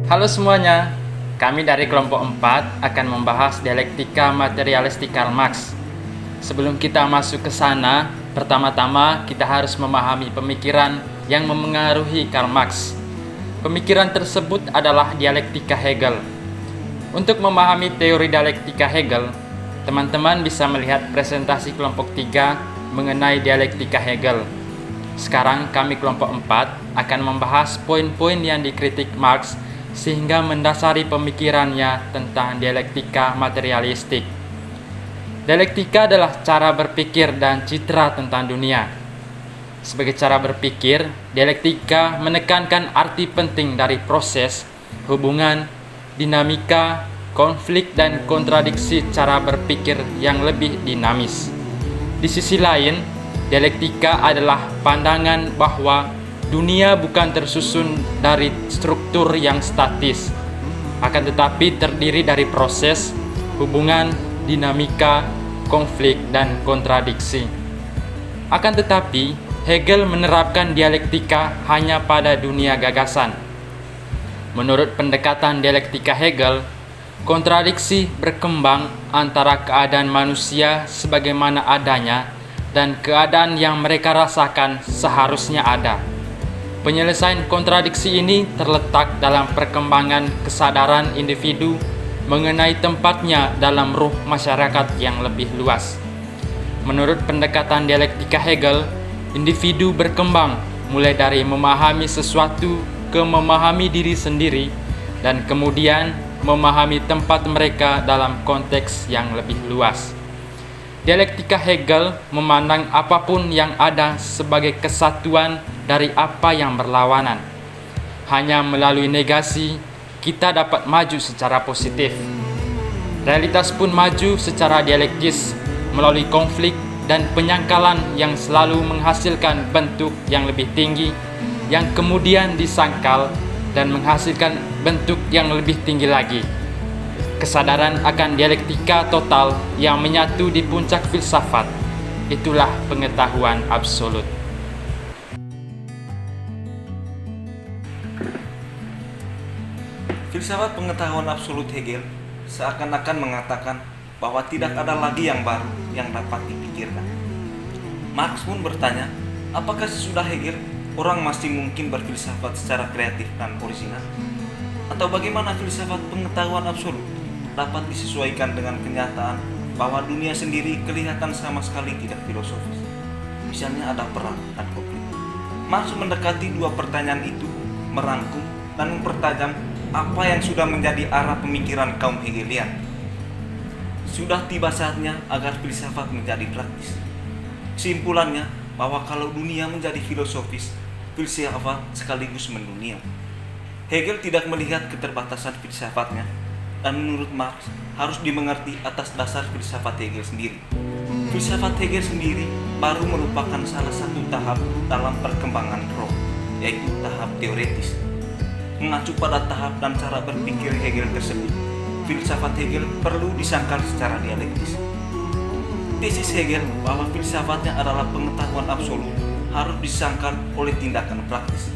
Halo semuanya, kami dari kelompok 4 akan membahas dialektika materialistik Karl Marx. Sebelum kita masuk ke sana, pertama-tama kita harus memahami pemikiran yang memengaruhi Karl Marx. Pemikiran tersebut adalah dialektika Hegel. Untuk memahami teori dialektika Hegel, teman-teman bisa melihat presentasi kelompok 3 mengenai dialektika Hegel. Sekarang kami kelompok 4 akan membahas poin-poin yang dikritik Marx sehingga mendasari pemikirannya tentang dialektika materialistik. Dialektika adalah cara berpikir dan citra tentang dunia. Sebagai cara berpikir, dialektika menekankan arti penting dari proses, hubungan, dinamika, konflik, dan kontradiksi cara berpikir yang lebih dinamis. Di sisi lain, dialektika adalah pandangan bahwa dunia bukan tersusun dari struktur yang statis, akan tetapi terdiri dari proses, hubungan, dinamika, konflik, dan kontradiksi. Akan tetapi, Hegel menerapkan dialektika hanya pada dunia gagasan. Menurut pendekatan dialektika Hegel, kontradiksi berkembang antara keadaan manusia sebagaimana adanya dan keadaan yang mereka rasakan seharusnya ada. Penyelesaian kontradiksi ini terletak dalam perkembangan kesadaran individu mengenai tempatnya dalam ruh masyarakat yang lebih luas. Menurut pendekatan dialektika Hegel, individu berkembang mulai dari memahami sesuatu ke memahami diri sendiri dan kemudian memahami tempat mereka dalam konteks yang lebih luas. Dialektika Hegel memandang apapun yang ada sebagai kesatuan dari apa yang berlawanan. Hanya melalui negasi, kita dapat maju secara positif. Realitas pun maju secara dialektis melalui konflik dan penyangkalan yang selalu menghasilkan bentuk yang lebih tinggi, yang kemudian disangkal dan menghasilkan bentuk yang lebih tinggi lagi. Kesadaran akan dialektika total yang menyatu di puncak filsafat, itulah pengetahuan absolut. Filsafat pengetahuan absolut Hegel seakan-akan mengatakan bahwa tidak ada lagi yang baru yang dapat dipikirkan. Marx pun bertanya, apakah sesudah Hegel orang masih mungkin berfilsafat secara kreatif dan orisinal? Atau bagaimana filsafat pengetahuan absolut dapat disesuaikan dengan kenyataan bahwa dunia sendiri kelihatan sama sekali tidak filosofis? Misalnya ada perang dan konflik. Marx mendekati dua pertanyaan itu, merangkum dan mempertajam apa yang sudah menjadi arah pemikiran kaum Hegelian. Sudah tiba saatnya agar filsafat menjadi praktis. Kesimpulannya bahwa kalau dunia menjadi filosofis, filsafat sekaligus mendunia. Hegel tidak melihat keterbatasan filsafatnya, dan menurut Marx harus dimengerti atas dasar filsafat Hegel sendiri. Filsafat Hegel sendiri baru merupakan salah satu tahap dalam perkembangan roh, yaitu tahap teoretis. Mengacu pada tahap dan cara berpikir Hegel tersebut, filsafat Hegel perlu disangkal secara dialektis. Tesis Hegel bahwa filsafatnya adalah pengetahuan absolut harus disangkal oleh tindakan praktis.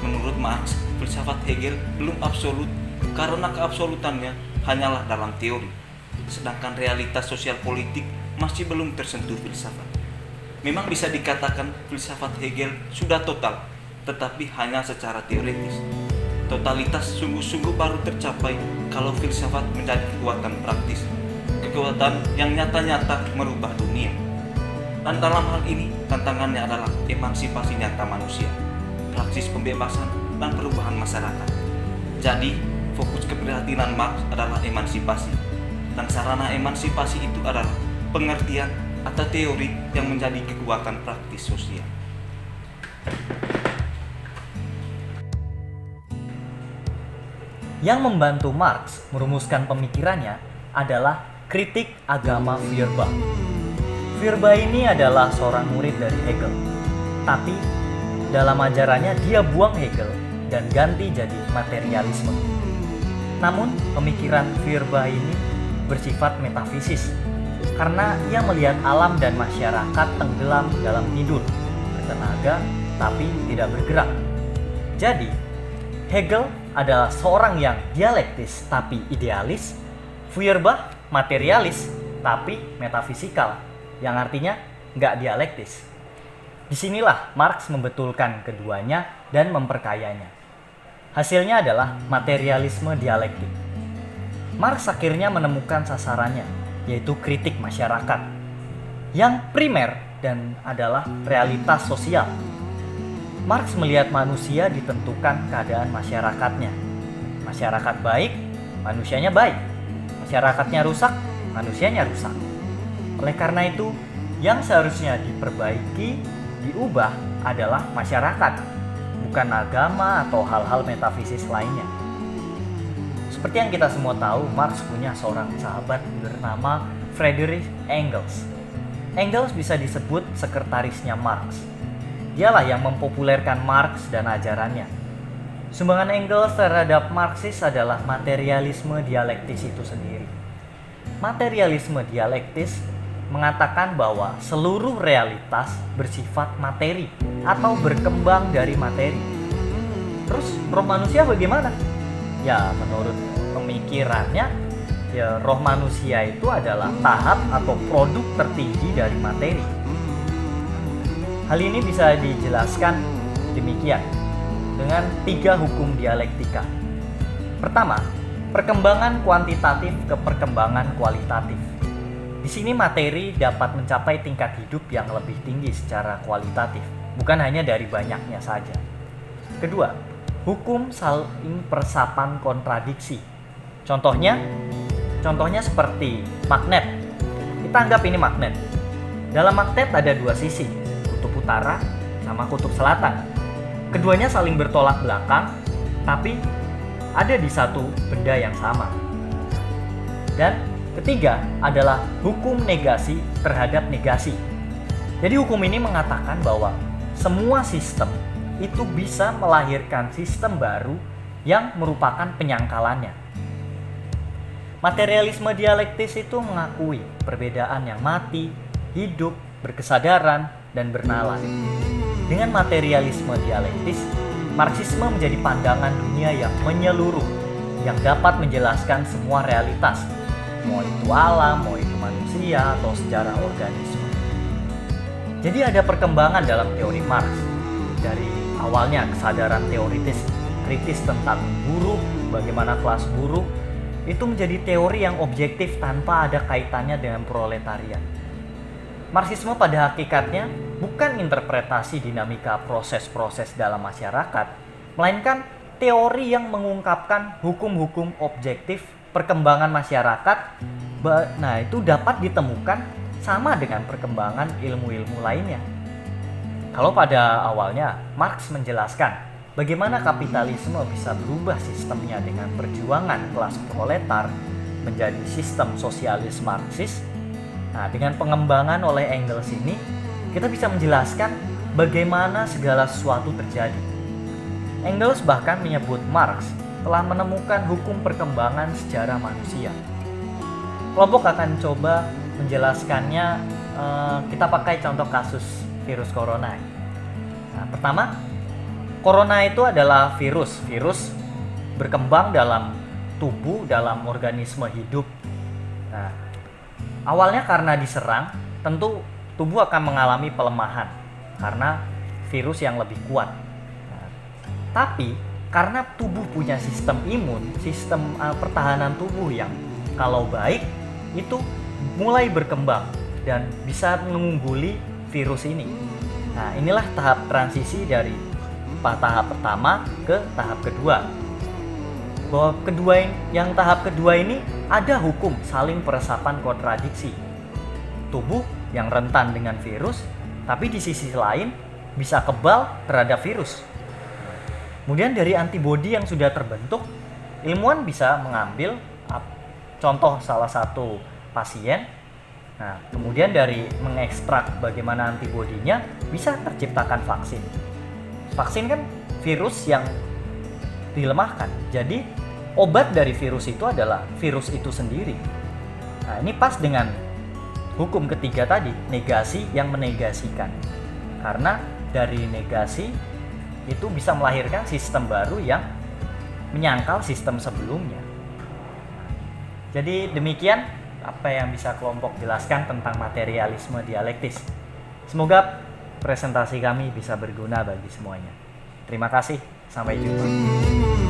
Menurut Marx, filsafat Hegel belum absolut karena keabsolutannya hanyalah dalam teori, sedangkan realitas sosial politik masih belum tersentuh filsafat. Memang bisa dikatakan filsafat Hegel sudah total, tetapi hanya secara teoretis. Totalitas sungguh-sungguh baru tercapai kalau filsafat menjadi kekuatan praktis, kekuatan yang nyata-nyata merubah dunia. Dan dalam hal ini, tantangannya adalah emansipasi nyata manusia, praksis pembebasan dan perubahan masyarakat. Jadi, fokus keprihatinan Marx adalah emansipasi, dan sarana emansipasi itu adalah pengertian atau teori yang menjadi kekuatan praktis sosial. Yang membantu Marx merumuskan pemikirannya adalah kritik agama Feuerbach. Feuerbach ini adalah seorang murid dari Hegel, tapi dalam ajarannya dia buang Hegel dan ganti jadi materialisme. Namun pemikiran Feuerbach ini bersifat metafisis karena ia melihat alam dan masyarakat tenggelam dalam tidur, bertenaga tapi tidak bergerak. Jadi Hegel adalah seorang yang dialektis tapi idealis, Feuerbach materialis tapi metafisikal, yang artinya nggak dialektis. Disinilah Marx membetulkan keduanya dan memperkayanya. Hasilnya adalah materialisme dialektik. Marx akhirnya menemukan sasarannya, yaitu kritik masyarakat, yang primer dan adalah realitas sosial. Marx melihat manusia ditentukan keadaan masyarakatnya. Masyarakat baik, manusianya baik. Masyarakatnya rusak, manusianya rusak. Oleh karena itu, yang seharusnya diperbaiki, diubah adalah masyarakat, bukan agama atau hal-hal metafisis lainnya. Seperti yang kita semua tahu, Marx punya seorang sahabat bernama Friedrich Engels. Engels bisa disebut sekretarisnya Marx. Dialah yang mempopulerkan Marx dan ajarannya. Sumbangan Engels terhadap Marxis adalah materialisme dialektis itu sendiri. Materialisme dialektis mengatakan bahwa seluruh realitas bersifat materi atau berkembang dari materi. Terus roh manusia bagaimana? Ya, menurut pemikirannya, ya roh manusia itu adalah tahap atau produk tertinggi dari materi. Hal ini bisa dijelaskan demikian dengan 3 hukum dialektika. Pertama, perkembangan kuantitatif ke perkembangan kualitatif. Di sini materi dapat mencapai tingkat hidup yang lebih tinggi secara kualitatif, bukan hanya dari banyaknya saja. Kedua, hukum saling persapan kontradiksi. Contohnya seperti magnet. Kita anggap ini magnet. Dalam magnet ada 2 sisi, kutub utara sama kutub selatan. Keduanya saling bertolak belakang, tapi ada di satu benda yang sama. Dan ketiga adalah hukum negasi terhadap negasi. Jadi hukum ini mengatakan bahwa semua sistem itu bisa melahirkan sistem baru yang merupakan penyangkalannya. Materialisme dialektis itu mengakui perbedaan yang mati, hidup, berkesadaran, dan bernalar. Dengan materialisme dialektis, Marxisme menjadi pandangan dunia yang menyeluruh, yang dapat menjelaskan semua realitas, mau itu alam, mau itu manusia, atau sejarah organisme. Jadi ada perkembangan dalam teori Marx. Dari awalnya kesadaran teoritis kritis tentang buruh, bagaimana kelas buruh, itu menjadi teori yang objektif tanpa ada kaitannya dengan proletariat. Marxisme pada hakikatnya bukan interpretasi dinamika proses-proses dalam masyarakat, melainkan teori yang mengungkapkan hukum-hukum objektif perkembangan masyarakat. Nah, itu dapat ditemukan sama dengan perkembangan ilmu-ilmu lainnya. Kalau pada awalnya Marx menjelaskan bagaimana kapitalisme bisa berubah sistemnya dengan perjuangan kelas proletar menjadi sistem sosialis Marxis. Nah, dengan pengembangan oleh Engels ini, kita bisa menjelaskan bagaimana segala sesuatu terjadi. Engels bahkan menyebut Marx telah menemukan hukum perkembangan sejarah manusia. Kelompok akan coba menjelaskannya, kita pakai contoh kasus virus corona. Nah, pertama, corona itu adalah virus berkembang dalam tubuh, dalam organisme hidup. Nah, awalnya karena diserang, tentu tubuh akan mengalami pelemahan karena virus yang lebih kuat. Nah, tapi karena tubuh punya sistem imun, sistem pertahanan tubuh yang kalau baik itu mulai berkembang dan bisa mengungguli virus ini. Nah, inilah tahap transisi dari tahap pertama ke tahap kedua. Bahwa tahap kedua ini ada hukum saling peresapan kontradiksi. Tubuh yang rentan dengan virus, tapi di sisi lain bisa kebal terhadap virus. Kemudian dari antibodi yang sudah terbentuk, ilmuwan bisa mengambil contoh salah satu pasien. Nah, kemudian dari mengekstrak bagaimana antibodinya bisa terciptakan vaksin. Vaksin kan virus yang dilemahkan. Jadi obat dari virus itu adalah virus itu sendiri. Nah, ini pas dengan hukum ketiga tadi, negasi yang menegasikan. Karena dari negasi itu bisa melahirkan sistem baru yang menyangkal sistem sebelumnya. Jadi demikian apa yang bisa kelompok jelaskan tentang materialisme dialektis. Semoga presentasi kami bisa berguna bagi semuanya. Terima kasih, sampai jumpa.